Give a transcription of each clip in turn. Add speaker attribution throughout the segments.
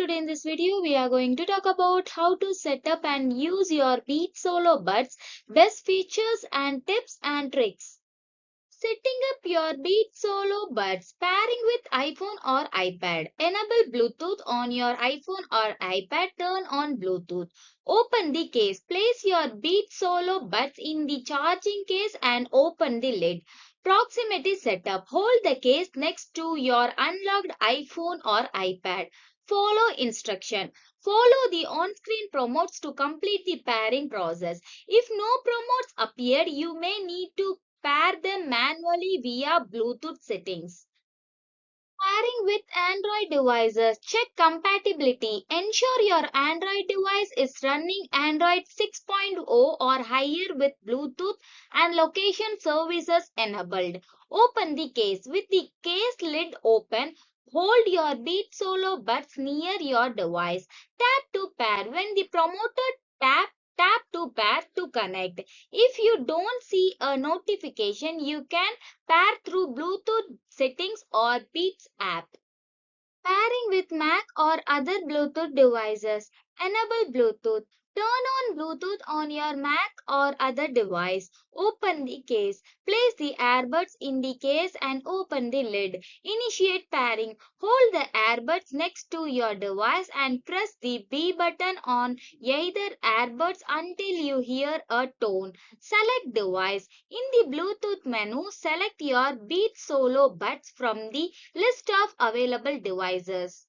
Speaker 1: today in this video we are going to talk about how to set up and use your Beats Solo Buds, best features and tips and tricks. Setting up your Beats Solo Buds pairing with iPhone or iPad. Enable Bluetooth on your iPhone or iPad. Turn on Bluetooth. Open the case. Place your Beats Solo Buds in the charging case and open the lid. Proximity setup. Hold the case next to your unlocked iPhone or iPad. Follow instruction. Follow the on-screen promotes to complete the pairing process. If no promotes appear, you may need to pair them manually via Bluetooth settings. Pairing with Android devices. Check compatibility. Ensure your Android device is running Android 6.0 or higher with Bluetooth and location services enabled. Open the case. With the case lid open, hold your Beat Solo Buds near your device. Tap to pair. When the promoter tap to pair to connect. If you don't see a notification, you can pair through Bluetooth settings or Beats app. Pairing with Mac or other Bluetooth devices. Enable Bluetooth. Turn on Bluetooth on your Mac or other device. Open the case. Place the earbuds in the case and open the lid. Initiate pairing. Hold the earbuds next to your device and press the B button on either earbuds until you hear a tone. Select device. In the Bluetooth menu, select your Beats Solo Buds from the list of available devices.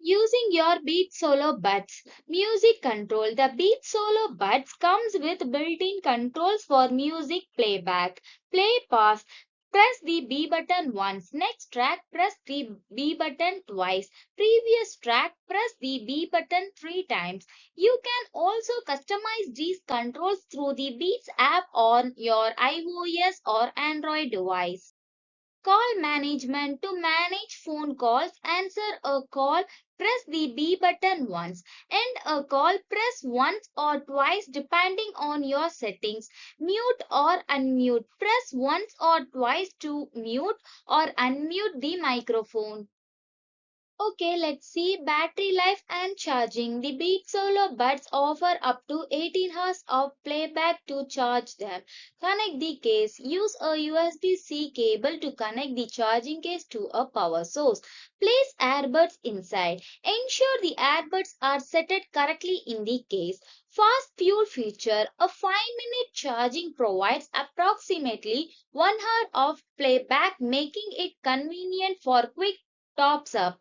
Speaker 1: Using your Beats Solo Buds. Music control. The Beats Solo Buds comes with built-in controls for music playback. Play pause. Press the B button once. Next track, press the B button twice. Previous track, press the B button 3 times. You can also customize these controls through the Beats app on your iOS or Android device. Call management. To manage phone calls, answer a call, press the B button once. End a call, press once or twice depending on your settings. Mute or unmute. Press once or twice to mute or unmute the microphone. Okay, let's see battery life and charging. The Beat Solo Buds offer up to 18 hours of playback to charge them. Connect the case. Use a USB-C cable to connect the charging case to a power source. Place earbuds inside. Ensure the earbuds are set correctly in the case. Fast fuel feature. A 5-minute charging provides approximately 1 hour of playback, making it convenient for quick tops up.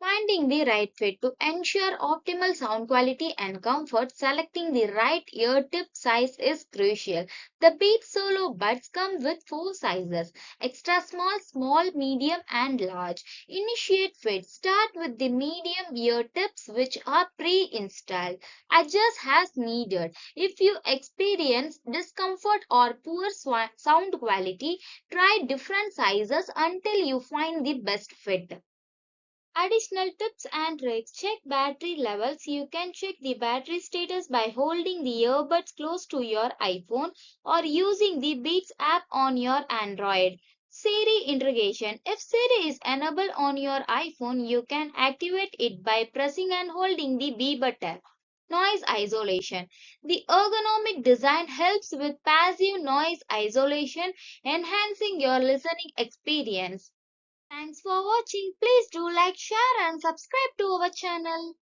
Speaker 1: Finding the right fit. To ensure optimal sound quality and comfort, selecting the right ear tip size is crucial. The Beats Solo Buds come with 4 sizes: extra small, small, medium and large. Initiate fit. Start with the medium ear tips which are pre-installed. Adjust as needed. If you experience discomfort or poor sound quality, try different sizes until you find the best fit. Additional tips and tricks. Check battery levels. You can check the battery status by holding the earbuds close to your iPhone or using the Beats app on your Android. Siri integration. If Siri is enabled on your iPhone, you can activate it by pressing and holding the B button. Noise isolation. The ergonomic design helps with passive noise isolation, enhancing your listening experience. Thanks for watching. Please do like, share and subscribe to our channel.